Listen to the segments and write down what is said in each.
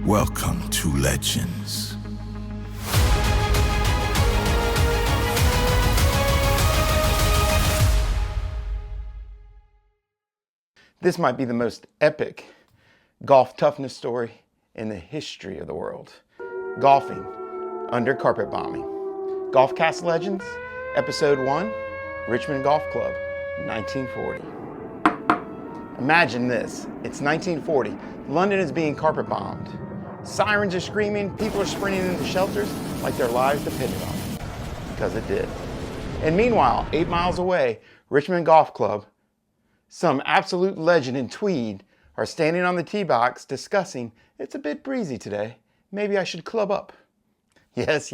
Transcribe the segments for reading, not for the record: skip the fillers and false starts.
Welcome to Legends. This might be the most epic golf toughness story in the history of the world. Golfing under carpet bombing. GolfCask Legends, Episode 1, Richmond Golf Club, 1940. Imagine this, it's 1940. London is being carpet bombed. Sirens are screaming, people are sprinting into shelters like their lives depended on it. Because it did. And meanwhile, 8 miles away, Richmond Golf Club, some absolute legend in tweed, are standing on the tee box discussing, it's a bit breezy today, maybe I should club up. Yes,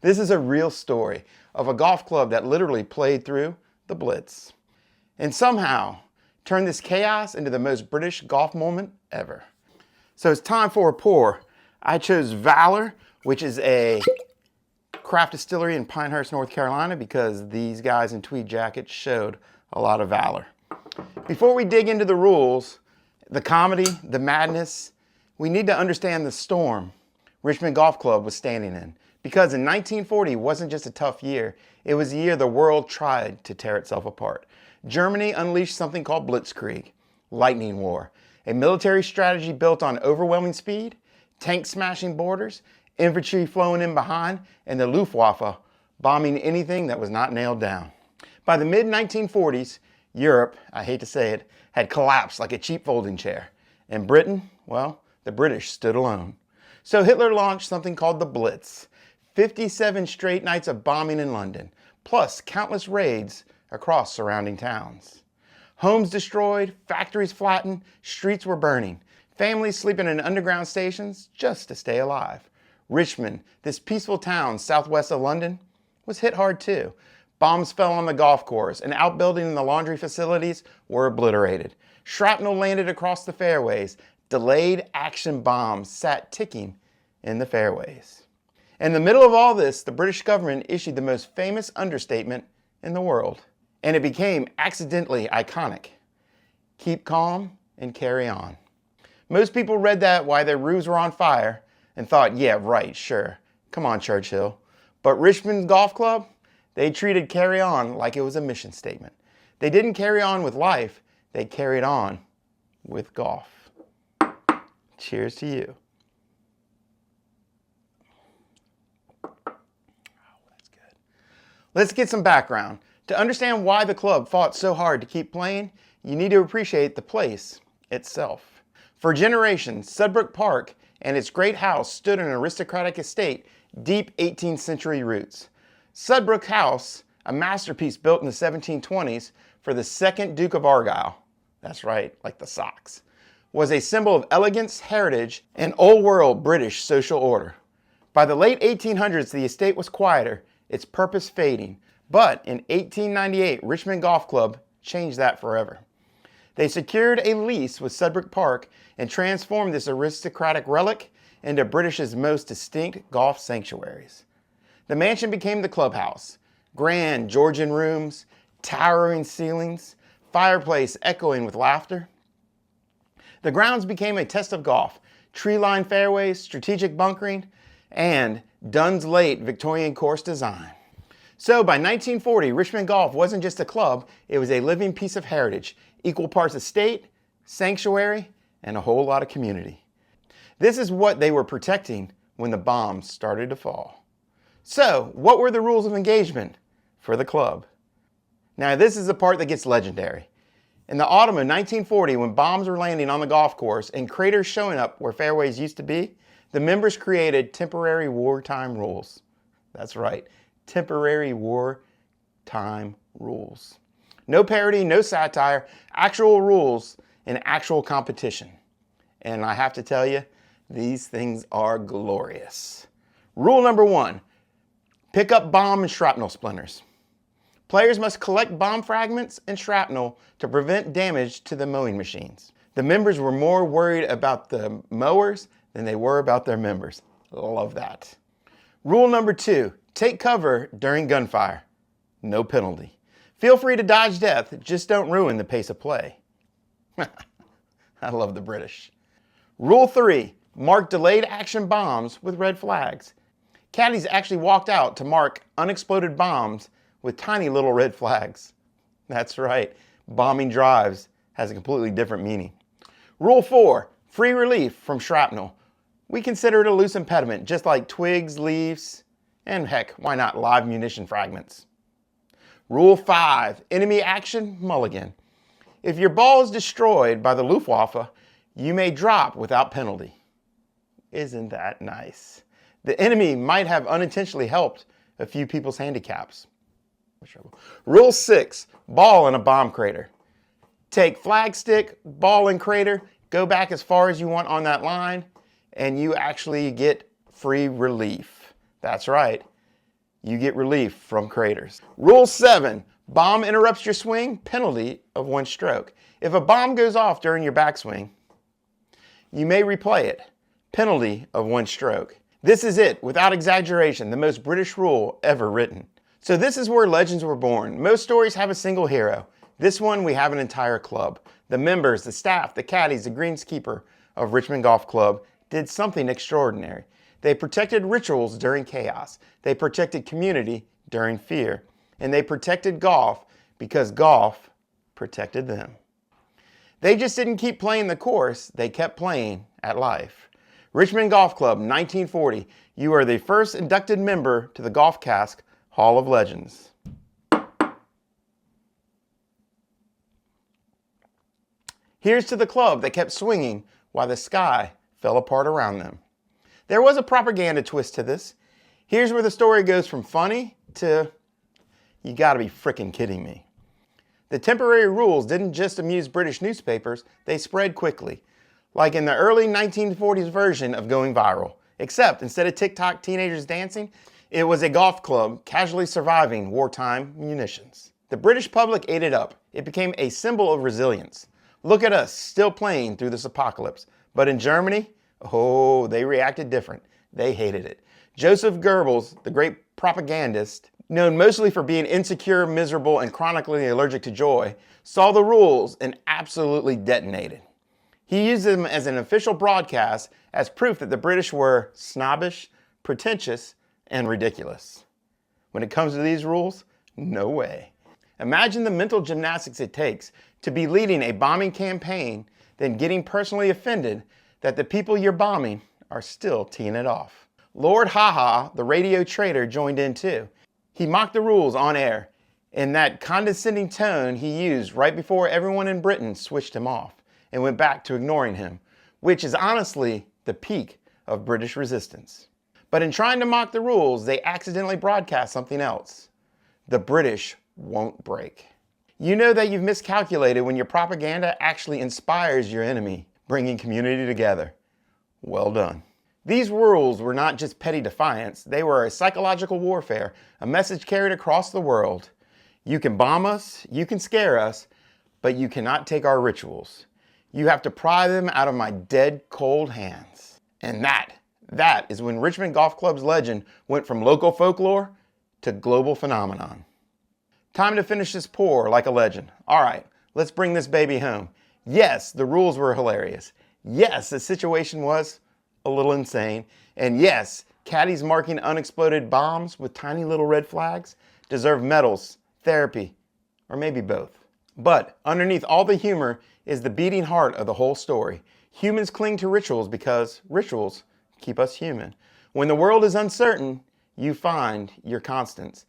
this is a real story of a golf club that literally played through the Blitz. And somehow turned this chaos into the most British golf moment ever. So it's time for a pour. I chose Valor, which is a craft distillery in Pinehurst, North Carolina, because these guys in tweed jackets showed a lot of valor. Before we dig into the rules, the comedy, the madness, we need to understand the storm Richmond Golf Club was standing in. Because in 1940 wasn't just a tough year, it was a year the world tried to tear itself apart. Germany unleashed something called Blitzkrieg, lightning war, a military strategy built on overwhelming speed, tanks smashing borders, infantry flowing in behind, and the Luftwaffe bombing anything that was not nailed down. By the mid-1940s, Europe, I hate to say it, had collapsed like a cheap folding chair. And Britain, well, the British stood alone. So Hitler launched something called the Blitz, 57 straight nights of bombing in London, plus countless raids across surrounding towns. Homes destroyed, factories flattened, streets were burning, families sleeping in underground stations just to stay alive. Richmond, this peaceful town southwest of London, was hit hard too. Bombs fell on the golf course, and outbuildings and the laundry facilities were obliterated. Shrapnel landed across the fairways. Delayed action bombs sat ticking in the fairways. In the middle of all this, the British government issued the most famous understatement in the world. And it became accidentally iconic. Keep calm and carry on. Most people read that while their roofs were on fire and thought, yeah, right, sure. Come on, Churchill. But Richmond Golf Club, they treated carry on like it was a mission statement. They didn't carry on with life, they carried on with golf. Cheers to you. Oh, that's good. Let's get some background. To understand why the club fought so hard to keep playing, you need to appreciate the place itself. For generations, Sudbrook Park and its great house stood in an aristocratic estate, deep 18th century roots. Sudbrook House, a masterpiece built in the 1720s for the second Duke of Argyll, that's right, like the Sox, was a symbol of elegance, heritage, and old-world British social order. By the late 1800s, the estate was quieter, its purpose fading. But in 1898, Richmond Golf Club changed that forever. They secured a lease with Sudbrook Park and transformed this aristocratic relic into British's most distinct golf sanctuaries. The mansion became the clubhouse. Grand Georgian rooms, towering ceilings, fireplace echoing with laughter. The grounds became a test of golf. Tree-lined fairways, strategic bunkering, and Dunn's late Victorian course design. So by 1940, Richmond Golf wasn't just a club, it was a living piece of heritage, equal parts estate, sanctuary, and a whole lot of community. This is what they were protecting when the bombs started to fall. So, what were the rules of engagement for the club? Now this is the part that gets legendary. In the autumn of 1940, when bombs were landing on the golf course and craters showing up where fairways used to be, the members created temporary wartime rules. That's right. Temporary wartime rules. No parody, no satire, actual rules in actual competition. And I have to tell you, these things are glorious. Rule number 1, pick up bomb and shrapnel splinters. Players must collect bomb fragments and shrapnel to prevent damage to the mowing machines. The members were more worried about the mowers than they were about their members. Love that. Rule number 2, take cover during gunfire. No penalty. Feel free to dodge death, just don't ruin the pace of play. I love the British. Rule 3, mark delayed action bombs with red flags. Caddies actually walked out to mark unexploded bombs with tiny little red flags. That's right, bombing drives has a completely different meaning. Rule 4, free relief from shrapnel. We consider it a loose impediment, just like twigs, leaves, and heck, why not live munition fragments. Rule 5, enemy action mulligan. If your ball is destroyed by the Luftwaffe, you may drop without penalty. Isn't that nice? The enemy might have unintentionally helped a few people's handicaps. Rule 6, ball in a bomb crater. Take flag stick, ball and crater, go back as far as you want on that line, and you actually get free relief. That's right, you get relief from craters. Rule 7, bomb interrupts your swing, penalty of 1 stroke. If a bomb goes off during your backswing, you may replay it, penalty of 1 stroke. This is it, without exaggeration, the most British rule ever written. So this is where legends were born. Most stories have a single hero. This one, we have an entire club. The members, the staff, the caddies, the greenskeeper of Richmond Golf Club did something extraordinary. They protected rituals during chaos. They protected community during fear. And they protected golf because golf protected them. They just didn't keep playing the course, they kept playing at life. Richmond Golf Club, 1940. You are the first inducted member to the GolfCask Hall of Legends. Here's to the club that kept swinging while the sky fell apart around them. There was a propaganda twist to this. Here's where the story goes from funny to, you gotta be frickin' kidding me. The temporary rules didn't just amuse British newspapers, they spread quickly. Like in the early 1940s version of going viral. Except instead of TikTok teenagers dancing, it was a golf club casually surviving wartime munitions. The British public ate it up. It became a symbol of resilience. Look at us, still playing through this apocalypse. But in Germany, oh, they reacted different. They hated it. Joseph Goebbels, the great propagandist, known mostly for being insecure, miserable, and chronically allergic to joy, saw the rules and absolutely detonated. He used them as an official broadcast as proof that the British were snobbish, pretentious, and ridiculous. When it comes to these rules, no way. Imagine the mental gymnastics it takes to be leading a bombing campaign, then getting personally offended that the people you're bombing are still teeing it off. Lord Haha, the radio traitor, joined in too. He mocked the rules on air in that condescending tone he used right before everyone in Britain switched him off and went back to ignoring him, which is honestly the peak of British resistance. But in trying to mock the rules, they accidentally broadcast something else. The British won't break. You know that you've miscalculated when your propaganda actually inspires your enemy, bringing community together. Well done. These rules were not just petty defiance, they were a psychological warfare, a message carried across the world. You can bomb us, you can scare us, but you cannot take our rituals. You have to pry them out of my dead, cold hands. And that is when Richmond Golf Club's legend went from local folklore to global phenomenon. Time to finish this pour like a legend. All right, let's bring this baby home. Yes, the rules were hilarious. Yes, the situation was a little insane. And yes, caddies marking unexploded bombs with tiny little red flags deserve medals, therapy, or maybe both. But underneath all the humor is the beating heart of the whole story. Humans cling to rituals because rituals keep us human. When the world is uncertain, you find your constants.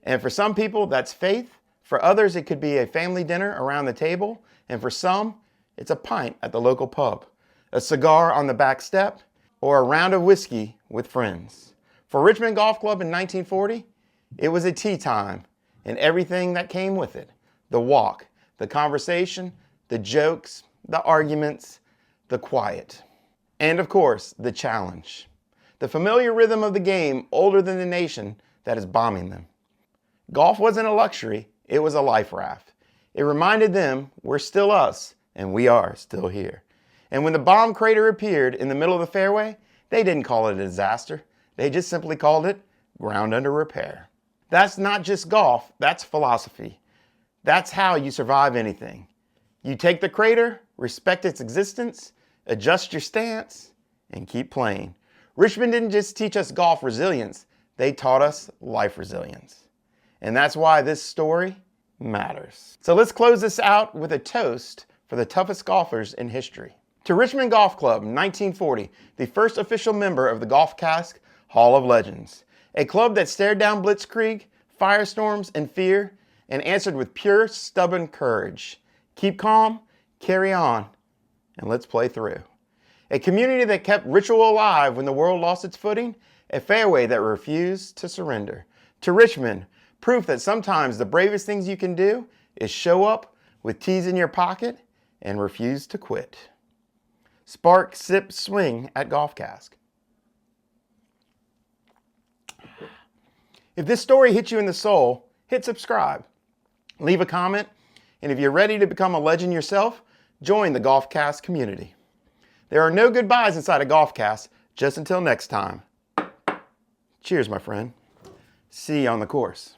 And for some people, that's faith. For others, it could be a family dinner around the table. And for some, it's a pint at the local pub, a cigar on the back step, or a round of whiskey with friends. For Richmond Golf Club in 1940, it was a tea time and everything that came with it. The walk, the conversation, the jokes, the arguments, the quiet. And of course, the challenge. The familiar rhythm of the game older than the nation that is bombing them. Golf wasn't a luxury, it was a life raft. It reminded them we're still us and we are still here. And when the bomb crater appeared in the middle of the fairway, they didn't call it a disaster. They just simply called it ground under repair. That's not just golf, that's philosophy. That's how you survive anything. You take the crater, respect its existence, adjust your stance, and keep playing. Richmond didn't just teach us golf resilience, they taught us life resilience. And that's why this story matters. So let's close this out with a toast for the toughest golfers in history. To Richmond Golf Club, 1940, the first official member of the GolfCask Hall of Legends. A club that stared down blitzkrieg, firestorms, and fear, and answered with pure, stubborn courage. Keep calm, carry on, and let's play through. A community that kept ritual alive when the world lost its footing, a fairway that refused to surrender. To Richmond, proof that sometimes the bravest things you can do is show up with tees in your pocket and refuse to quit. Spark, sip, swing at GolfCask. If this story hit you in the soul, hit subscribe. Leave a comment, and if you're ready to become a legend yourself, join the GolfCask community. There are no goodbyes inside a GolfCask, just until next time. Cheers, my friend. See you on the course.